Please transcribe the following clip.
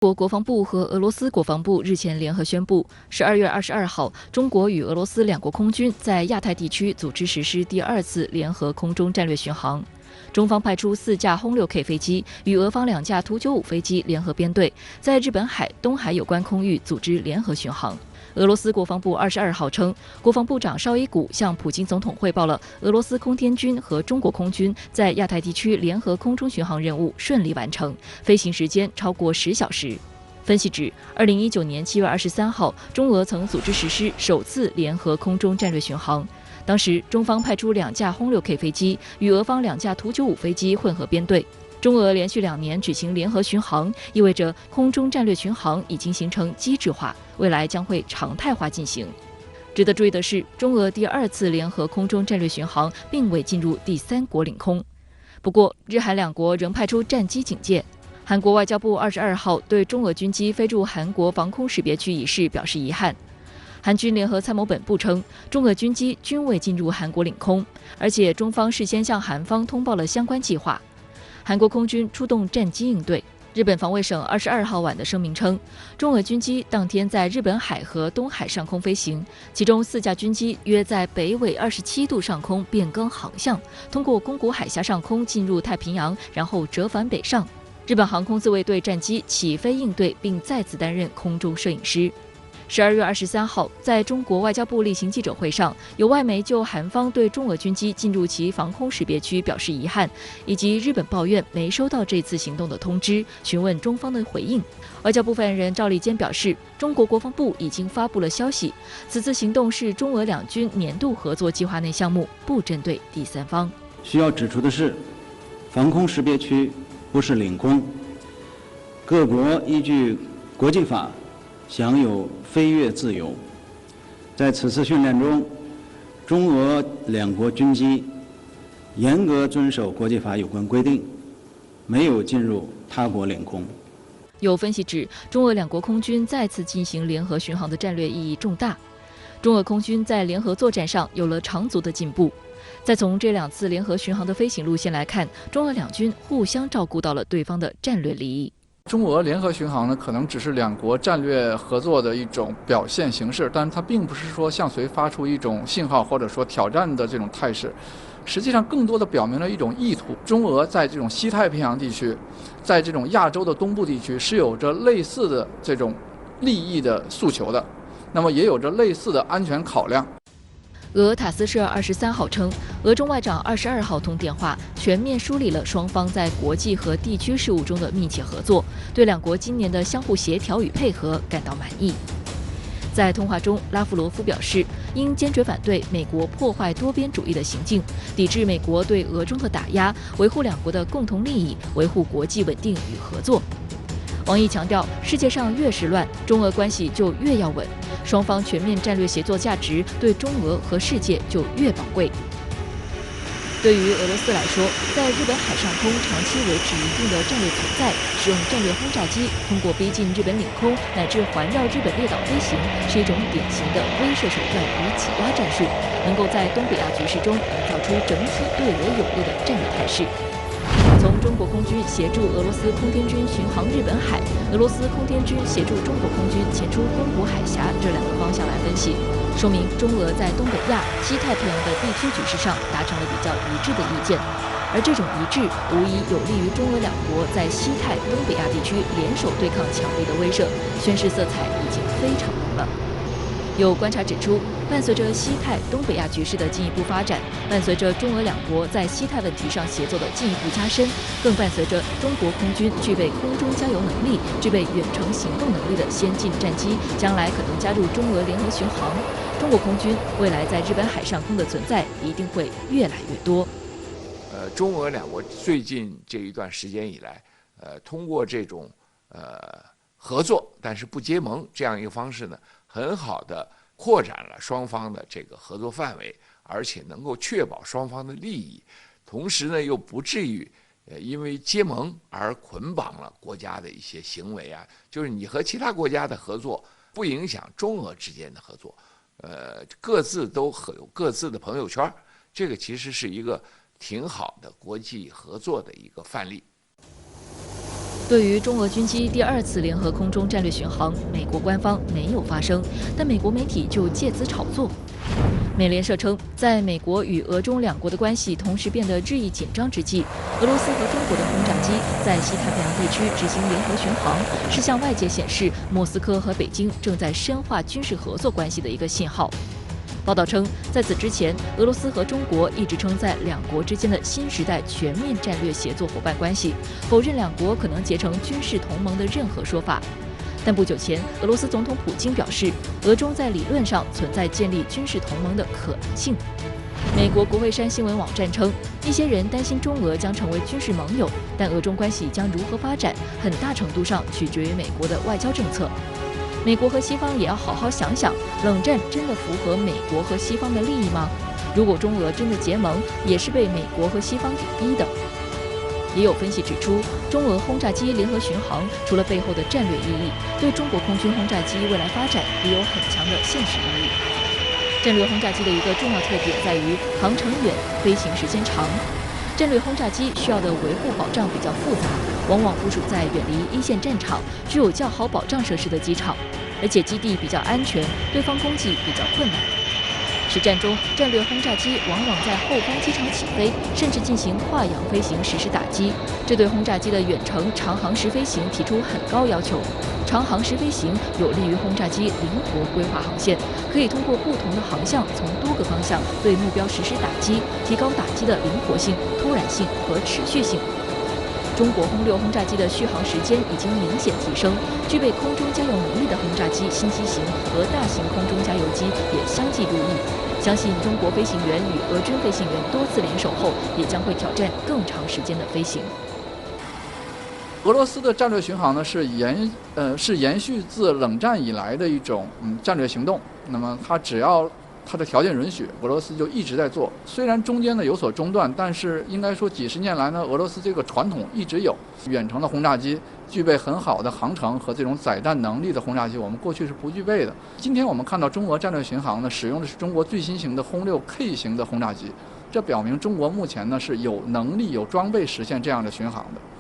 国国防部和俄罗斯国防部日前联合宣布，12月22号，中国与俄罗斯两国空军在亚太地区组织实施第2次联合空中战略巡航。中方派出4架轰6K 飞机与俄方2架图95飞机联合编队，在日本海、东海有关空域组织联合巡航。俄罗斯国防部22号称，国防部长绍伊古向普京总统汇报了俄罗斯空天军和中国空军在亚太地区联合空中巡航任务顺利完成，飞行时间超过10小时。分析指，2019年7月23号，中俄曾组织实施首次联合空中战略巡航。当时，中方派出2架轰6K 飞机与俄方2架图95飞机混合编队。中俄连续2年举行联合巡航，意味着空中战略巡航已经形成机制化，未来将会常态化进行。值得注意的是，中俄第2次联合空中战略巡航并未进入第3国领空。不过，日韩2国仍派出战机警戒。韩国外交部22号对中俄军机飞入韩国防空识别区一事表示遗憾。韩军联合参谋本部称，中俄军机均未进入韩国领空，而且中方事先向韩方通报了相关计划。韩国空军出动战机应对。日本防卫省22号晚的声明称，中俄军机当天在日本海和东海上空飞行，其中4架军机约在北纬27度上空变更航向，通过宫古海峡上空进入太平洋，然后折返北上。日本航空自卫队战机起飞应对，并再次担任空中摄影师。12月23号，在中国外交部例行记者会上，有外媒就韩方对中俄军机进入其防空识别区表示遗憾，以及日本抱怨没收到这次行动的通知，询问中方的回应。外交部发言人赵立坚表示，中国国防部已经发布了消息，此次行动是中俄两军年度合作计划内项目，不针对第三方。需要指出的是，防空识别区不是领空，各国依据国际法享有飞越自由。在此次训练中，中俄两国军机严格遵守国际法有关规定，没有进入他国领空。有分析指，中俄两国空军再次进行联合巡航的战略意义重大。中俄空军在联合作战上有了长足的进步。再从这2次联合巡航的飞行路线来看，中俄两军互相照顾到了对方的战略利益。中俄联合巡航呢，可能只是两国战略合作的一种表现形式，但它并不是说向谁发出一种信号或者说挑战的这种态势。实际上，更多的表明了一种意图。中俄在这种西太平洋地区，在这种亚洲的东部地区是有着类似的这种利益的诉求的，那么也有着类似的安全考量。俄塔斯社23号称，俄中外长22号通电话，全面梳理了双方在国际和地区事务中的密切合作，对两国今年的相互协调与配合感到满意。在通话中，拉夫罗夫表示，应坚决反对美国破坏多边主义的行径，抵制美国对俄中的打压，维护两国的共同利益，维护国际稳定与合作。王毅强调，世界上越是乱，中俄关系就越要稳，双方全面战略协作价值对中俄和世界就越宝贵。对于俄罗斯来说，在日本海上空长期维持一定的战略存在，使用战略轰炸机通过逼近日本领空乃至环绕日本列岛飞行，是一种典型的威慑手段与挤压战术，能够在东北亚局势中营造出整体对俄有利的战略态势。从中国空军协助俄罗斯空天军巡航日本海，俄罗斯空天军协助中国空军前出宫古海峡这2个方向来分析，说明中俄在东北亚、西太平洋的地区局势上达成了比较一致的意见，而这种一致无疑有利于中俄两国在西太、东北亚地区联手对抗强敌的威慑，宣示色彩已经非常浓了。有观察指出，伴随着西太、东北亚局势的进一步发展，伴随着中俄两国在西太问题上协作的进一步加深，更伴随着中国空军具备空中加油能力、具备远程行动能力的先进战机，将来可能加入中俄联合巡航。中国空军未来在日本海上空的存在一定会越来越多。中俄两国最近这一段时间以来，通过这种合作但是不结盟这样一个方式呢，很好的扩展了双方的这个合作范围，而且能够确保双方的利益，同时呢又不至于因为结盟而捆绑了国家的一些行为啊，就是你和其他国家的合作不影响中俄之间的合作，各自都有各自的朋友圈，这个其实是一个挺好的国际合作的一个范例。对于中俄军机第2次联合空中战略巡航，美国官方没有发声，但美国媒体就借此炒作。美联社称，在美国与俄中两国的关系同时变得日益紧张之际，俄罗斯和中国的轰炸机在西太平洋地区执行联合巡航，是向外界显示莫斯科和北京正在深化军事合作关系的一个信号。报道称，在此之前，俄罗斯和中国一直称在两国之间的新时代全面战略协作伙伴关系，否认两国可能结成军事同盟的任何说法。但不久前，俄罗斯总统普京表示，俄中在理论上存在建立军事同盟的可能性。美国国会山新闻网站称，一些人担心中俄将成为军事盟友，但俄中关系将如何发展，很大程度上取决于美国的外交政策。美国和西方也要好好想想，冷战真的符合美国和西方的利益吗？如果中俄真的结盟，也是被美国和西方给逼的。也有分析指出，中俄轰炸机联合巡航除了背后的战略意义，对中国空军轰炸机未来发展也有很强的现实意义。战略轰炸机的一个重要特点在于航程远、飞行时间长。战略轰炸机需要的维护保障比较复杂，往往部署在远离一线战场、具有较好保障设施的机场，而且基地比较安全，对方攻击比较困难。实战中，战略轰炸机往往在后方机场起飞，甚至进行跨洋飞行实施打击，这对轰炸机的远程长航时飞行提出很高要求。长航时飞行有利于轰炸机灵活规划航线，可以通过不同的航向，从多个方向对目标实施打击，提高打击的灵活性、突然性和持续性。中国轰6轰炸机的续航时间已经明显提升，具备空中加油能力的轰炸机新机型和大型空中加油机也相继入役。相信中国飞行员与俄军飞行员多次联手后，也将会挑战更长时间的飞行。俄罗斯的战略巡航呢，是延续自冷战以来的一种战略行动。那么它只要它的条件允许，俄罗斯就一直在做。虽然中间呢有所中断，但是应该说几十年来呢，俄罗斯这个传统一直有。远程的轰炸机具备很好的航程和这种载弹能力的轰炸机，我们过去是不具备的。今天我们看到中俄战略巡航呢，使用的是中国最新型的轰6K 型的轰炸机，这表明中国目前呢是有能力、有装备实现这样的巡航的。